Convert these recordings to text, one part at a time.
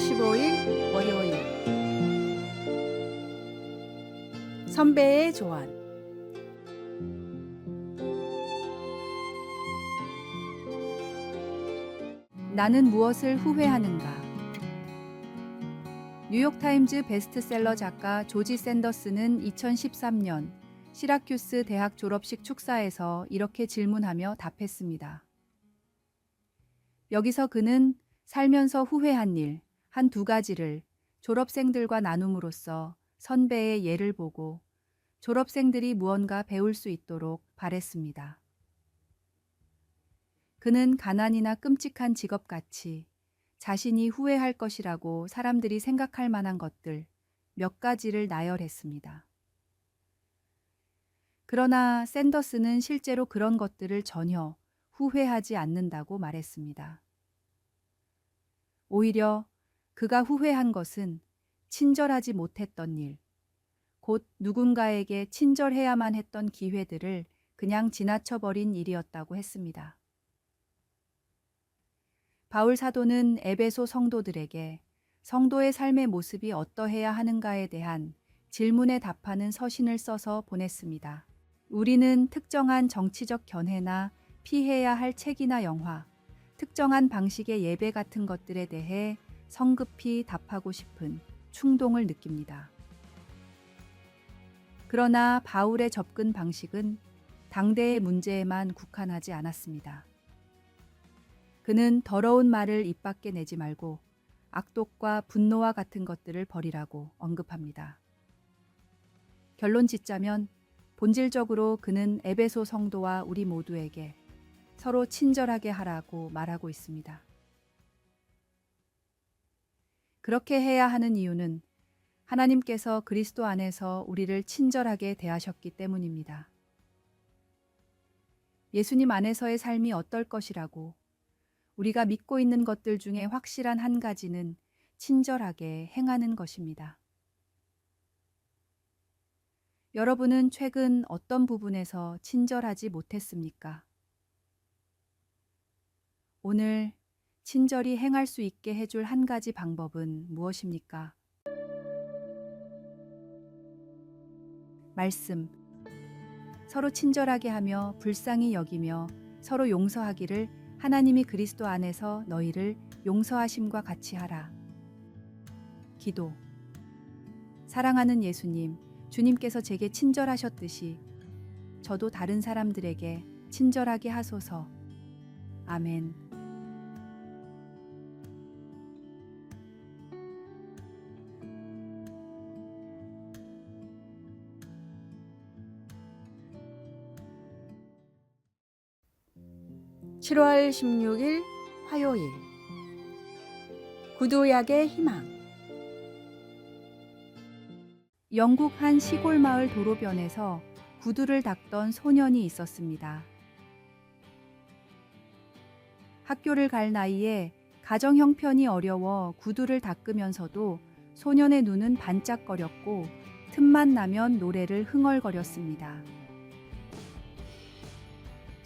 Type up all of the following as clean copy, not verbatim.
15일 월요일 선배의 조언. 나는 무엇을 후회하는가? 뉴욕타임즈 베스트셀러 작가 조지 샌더스는 2013년 시라큐스 대학 졸업식 축사에서 이렇게 질문하며 답했습니다. 여기서 그는 살면서 후회한 일 한 두 가지를 졸업생들과 나눔으로써 선배의 예를 보고 졸업생들이 무언가 배울 수 있도록 바랬습니다. 그는 가난이나 끔찍한 직업같이 자신이 후회할 것이라고 사람들이 생각할 만한 것들 몇 가지를 나열했습니다. 그러나 샌더스는 실제로 그런 것들을 전혀 후회하지 않는다고 말했습니다. 오히려 그가 후회한 것은 친절하지 못했던 일, 곧 누군가에게 친절해야만 했던 기회들을 그냥 지나쳐버린 일이었다고 했습니다. 바울 사도는 에베소 성도들에게 성도의 삶의 모습이 어떠해야 하는가에 대한 질문에 답하는 서신을 써서 보냈습니다. 우리는 특정한 정치적 견해나 피해야 할 책이나 영화, 특정한 방식의 예배 같은 것들에 대해 성급히 답하고 싶은 충동을 느낍니다. 그러나 바울의 접근 방식은 당대의 문제에만 국한하지 않았습니다. 그는 더러운 말을 입 밖에 내지 말고 악독과 분노와 같은 것들을 버리라고 언급합니다. 결론 짓자면 본질적으로 그는 에베소 성도와 우리 모두에게 서로 친절하게 하라고 말하고 있습니다. 그렇게 해야 하는 이유는 하나님께서 그리스도 안에서 우리를 친절하게 대하셨기 때문입니다. 예수님 안에서의 삶이 어떨 것이라고 우리가 믿고 있는 것들 중에 확실한 한 가지는 친절하게 행하는 것입니다. 여러분은 최근 어떤 부분에서 친절하지 못했습니까? 오늘 친절히 행할 수 있게 해줄 한 가지 방법은 무엇입니까? 말씀. 서로 친절하게 하며 불쌍히 여기며 서로 용서하기를 하나님이 그리스도 안에서 너희를 용서하심과 같이 하라. 기도. 사랑하는 예수님, 주님께서 제게 친절하셨듯이 저도 다른 사람들에게 친절하게 하소서. 아멘. (7월 16일) 화요일 구두약의 희망. 영국 한 시골 마을 도로변에서 구두를 닦던 소년이 있었습니다. 학교를 갈 나이에 가정 형편이 어려워 구두를 닦으면서도 소년의 눈은 반짝거렸고 틈만 나면 노래를 흥얼거렸습니다.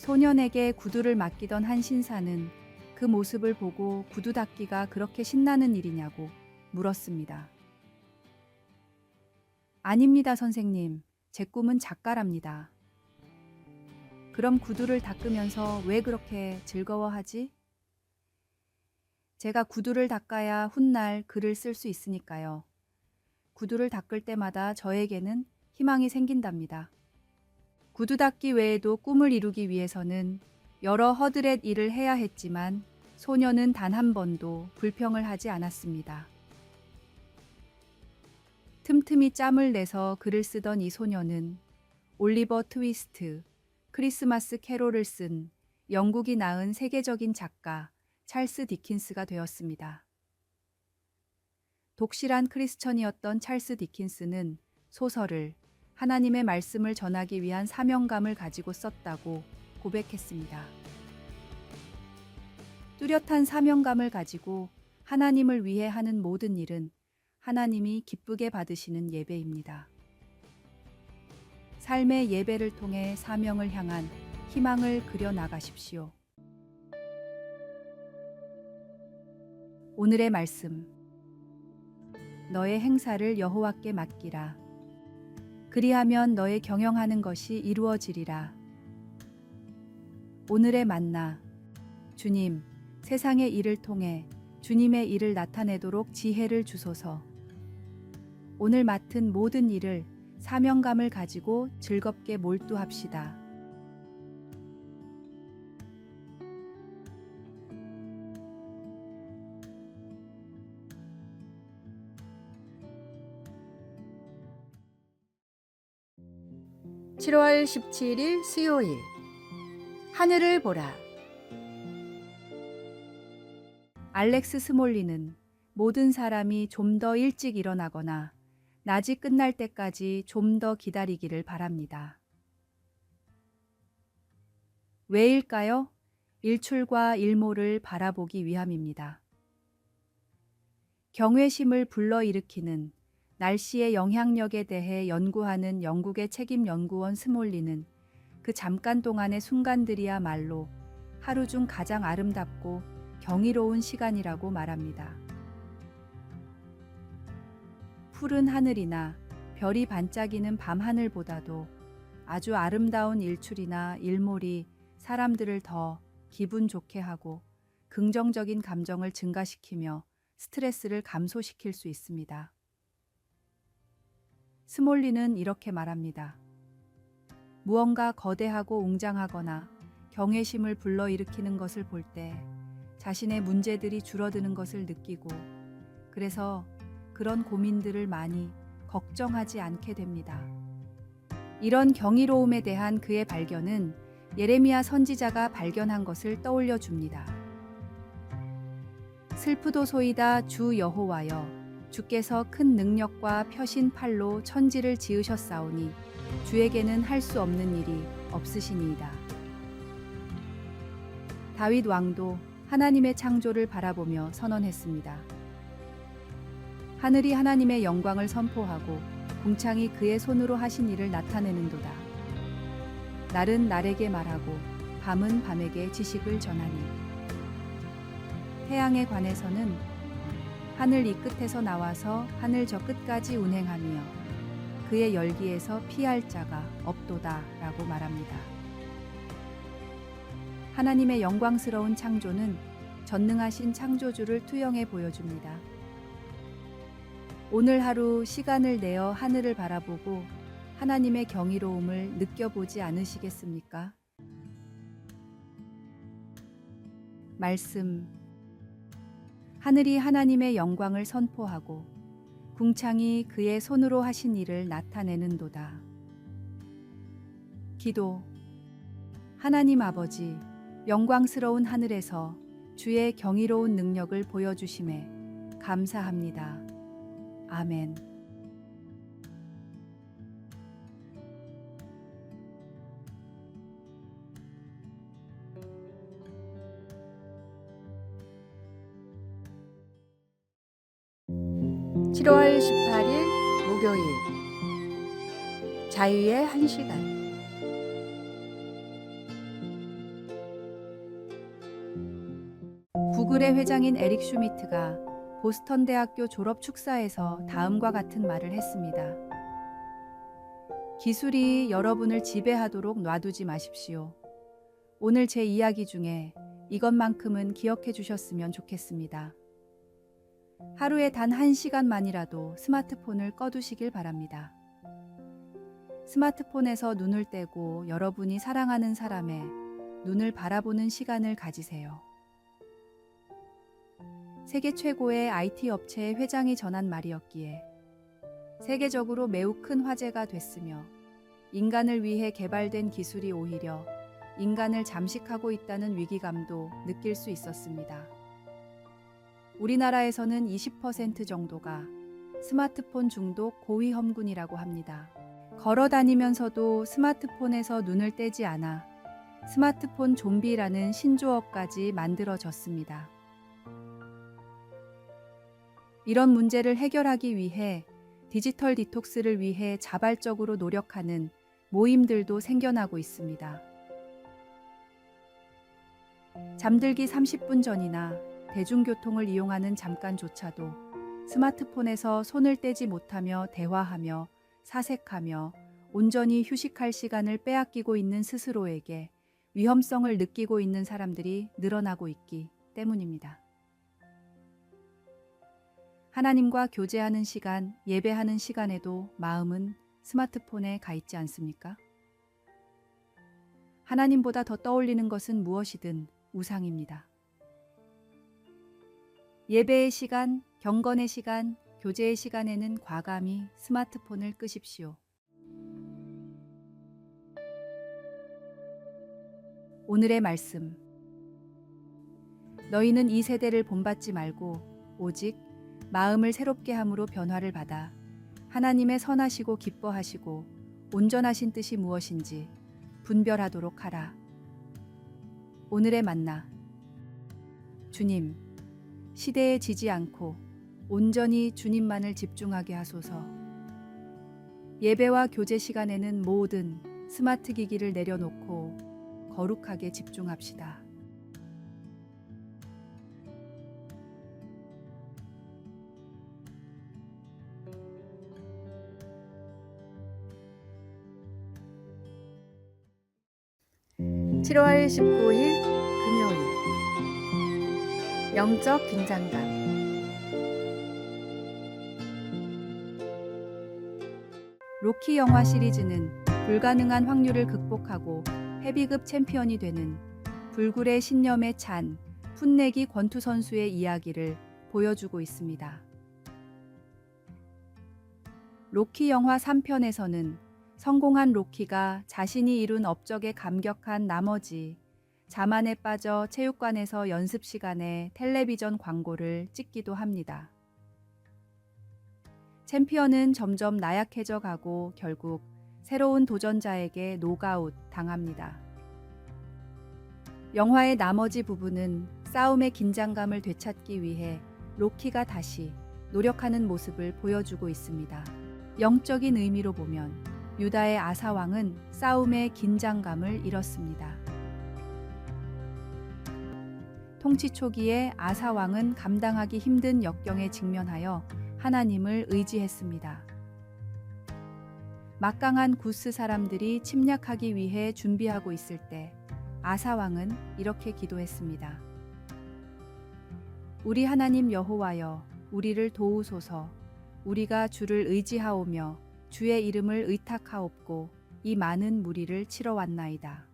소년에게 구두를 맡기던 한 신사는 그 모습을 보고 구두 닦기가 그렇게 신나는 일이냐고 물었습니다. 아닙니다, 선생님. 제 꿈은 작가랍니다. 그럼 구두를 닦으면서 왜 그렇게 즐거워하지? 제가 구두를 닦아야 훗날 글을 쓸 수 있으니까요. 구두를 닦을 때마다 저에게는 희망이 생긴답니다. 구두 닦기 외에도 꿈을 이루기 위해서는 여러 허드렛 일을 해야 했지만 소녀는 단 한 번도 불평을 하지 않았습니다. 틈틈이 짬을 내서 글을 쓰던 이 소녀는 올리버 트위스트, 크리스마스 캐롤을 쓴 영국이 낳은 세계적인 작가 찰스 디킨스가 되었습니다. 독실한 크리스천이었던 찰스 디킨스는 소설을 하나님의 말씀을 전하기 위한 사명감을 가지고 썼다고 고백했습니다. 뚜렷한 사명감을 가지고 하나님을 위해 하는 모든 일은 하나님이 기쁘게 받으시는 예배입니다. 삶의 예배를 통해 사명을 향한 희망을 그려 나가십시오. 오늘의 말씀. 너의 행사를 여호와께 맡기라. 그리하면 너의 경영하는 것이 이루어지리라. 오늘의 만나. 주님, 세상의 일을 통해 주님의 일을 나타내도록 지혜를 주소서. 오늘 맡은 모든 일을 사명감을 가지고 즐겁게 몰두합시다. (7월 17일) 수요일. 하늘을 보라. 알렉스 스몰리는 모든 사람이 좀 더 일찍 일어나거나 낮이 끝날 때까지 좀 더 기다리기를 바랍니다. 왜일까요? 일출과 일몰을 바라보기 위함입니다. 경외심을 불러일으키는 날씨의 영향력에 대해 연구하는 영국의 책임 연구원 스몰리는 그 잠깐 동안의 순간들이야말로 하루 중 가장 아름답고 경이로운 시간이라고 말합니다. 푸른 하늘이나 별이 반짝이는 밤하늘보다도 아주 아름다운 일출이나 일몰이 사람들을 더 기분 좋게 하고 긍정적인 감정을 증가시키며 스트레스를 감소시킬 수 있습니다. 스몰리는 이렇게 말합니다. 무언가 거대하고 웅장하거나 경외심을 불러일으키는 것을 볼 때 자신의 문제들이 줄어드는 것을 느끼고 그래서 그런 고민들을 많이 걱정하지 않게 됩니다. 이런 경이로움에 대한 그의 발견은 예레미야 선지자가 발견한 것을 떠올려 줍니다. 슬프도소이다 주 여호와여, 주께서 큰 능력과 펴신 팔로 천지를 지으셨사오니 주에게는 할 수 없는 일이 없으시니이다. 다윗 왕도 하나님의 창조를 바라보며 선언했습니다. 하늘이 하나님의 영광을 선포하고 궁창이 그의 손으로 하신 일을 나타내는도다. 날은 날에게 말하고 밤은 밤에게 지식을 전하니. 태양에 관해서는 하늘 이 끝에서 나와서 하늘 저 끝까지 운행하며 그의 열기에서 피할 자가 없도다 라고 말합니다. 하나님의 영광스러운 창조는 전능하신 창조주를 투영해 보여줍니다. 오늘 하루 시간을 내어 하늘을 바라보고 하나님의 경이로움을 느껴보지 않으시겠습니까? 말씀. 하늘이 하나님의 영광을 선포하고 궁창이 그의 손으로 하신 일을 나타내는도다. 기도. 하나님 아버지, 영광스러운 하늘에서 주의 경이로운 능력을 보여주심에 감사합니다. 아멘. (7월 18일) 목요일. 자유의 1시간. 구글의 회장인 에릭 슈미트가 보스턴 대학교 졸업 축사에서 다음과 같은 말을 했습니다. 기술이 여러분을 지배하도록 놔두지 마십시오. 오늘 제 이야기 중에 이것만큼은 기억해 주셨으면 좋겠습니다. 하루에 단 1시간만이라도 스마트폰을 꺼두시길 바랍니다. 스마트폰에서 눈을 떼고 여러분이 사랑하는 사람의 눈을 바라보는 시간을 가지세요. 세계 최고의 IT 업체의 회장이 전한 말이었기에 세계적으로 매우 큰 화제가 됐으며 인간을 위해 개발된 기술이 오히려 인간을 잠식하고 있다는 위기감도 느낄 수 있었습니다. 우리나라에서는 20% 정도가 스마트폰 중독 고위험군이라고 합니다. 걸어 다니면서도 스마트폰에서 눈을 떼지 않아 스마트폰 좀비라는 신조어까지 만들어졌습니다. 이런 문제를 해결하기 위해 디지털 디톡스를 위해 자발적으로 노력하는 모임들도 생겨나고 있습니다. 잠들기 30분 전이나 대중교통을 이용하는 잠깐조차도 스마트폰에서 손을 떼지 못하며 대화하며 사색하며 온전히 휴식할 시간을 빼앗기고 있는 스스로에게 위험성을 느끼고 있는 사람들이 늘어나고 있기 때문입니다. 하나님과 교제하는 시간, 예배하는 시간에도 마음은 스마트폰에 가 있지 않습니까? 하나님보다 더 떠올리는 것은 무엇이든 우상입니다. 예배의 시간, 경건의 시간, 교제의 시간에는 과감히 스마트폰을 끄십시오. 오늘의 말씀. 너희는 이 세대를 본받지 말고 오직 마음을 새롭게 함으로 변화를 받아 하나님의 선하시고 기뻐하시고 온전하신 뜻이 무엇인지 분별하도록 하라. 오늘의 만나. 주님, 시대에 지지 않고 온전히 주님만을 집중하게 하소서. 예배와 교제 시간에는 모든 스마트 기기를 내려놓고 거룩하게 집중합시다. (7월 19일) 금요일. 영적 긴장감. 로키 영화 시리즈는 불가능한 확률을 극복하고 헤비급 챔피언이 되는 불굴의 신념에 찬 풋내기 권투 선수의 이야기를 보여주고 있습니다. 로키 영화 3편에서는 성공한 로키가 자신이 이룬 업적에 감격한 나머지 자만에 빠져 체육관에서 연습 시간에 텔레비전 광고를 찍기도 합니다. 챔피언은 점점 나약해져 가고 결국 새로운 도전자에게 노가웃 당합니다. 영화의 나머지 부분은 싸움의 긴장감을 되찾기 위해 로키가 다시 노력하는 모습을 보여주고 있습니다. 영적인 의미로 보면 유다의 아사 왕은 싸움의 긴장감을 잃었습니다. 통치 초기에 아사 왕은 감당하기 힘든 역경에 직면하여 하나님을 의지했습니다. 막강한 구스 사람들이 침략하기 위해 준비하고 있을 때 아사 왕은 이렇게 기도했습니다. 우리 하나님 여호와여, 우리를 도우소서. 우리가 주를 의지하오며 주의 이름을 의탁하옵고 이 많은 무리를 치러 왔나이다.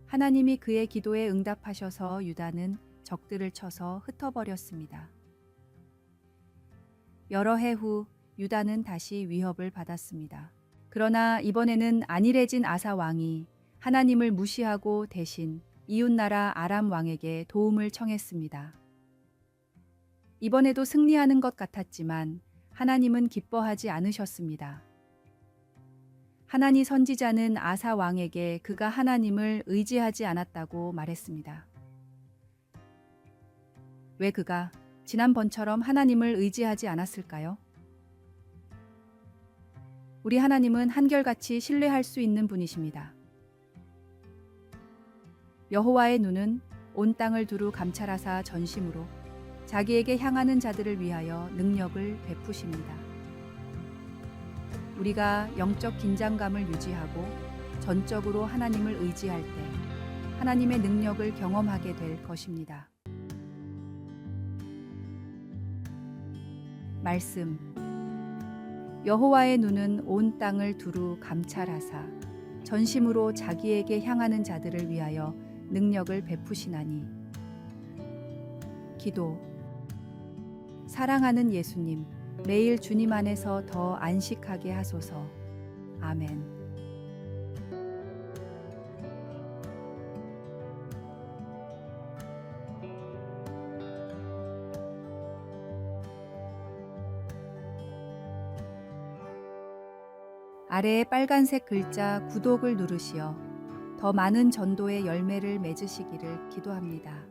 하나님이 그의 기도에 응답하셔서 유다는 적들을 쳐서 흩어버렸습니다. 여러 해 후 유다는 다시 위협을 받았습니다. 그러나 이번에는 안일해진 아사 왕이 하나님을 무시하고 대신 이웃나라 아람 왕에게 도움을 청했습니다. 이번에도 승리하는 것 같았지만 하나님은 기뻐하지 않으셨습니다. 하나니 선지자는 아사 왕에게 그가 하나님을 의지하지 않았다고 말했습니다. 왜 그가 지난번처럼 하나님을 의지하지 않았을까요? 우리 하나님은 한결같이 신뢰할 수 있는 분이십니다. 여호와의 눈은 온 땅을 두루 감찰하사 전심으로 자기에게 향하는 자들을 위하여 능력을 베푸십니다. 우리가 영적 긴장감을 유지하고 전적으로 하나님을 의지할 때 하나님의 능력을 경험하게 될 것입니다. 말씀. 여호와의 눈은 온 땅을 두루 감찰하사 전심으로 자기에게 향하는 자들을 위하여 능력을 베푸시나니. 기도. 사랑하는 예수님, 매일 주님 안에서 더 안식하게 하소서. 아멘. 아래에 빨간색 글자 구독을 누르시어 더 많은 전도의 열매를 맺으시기를 기도합니다.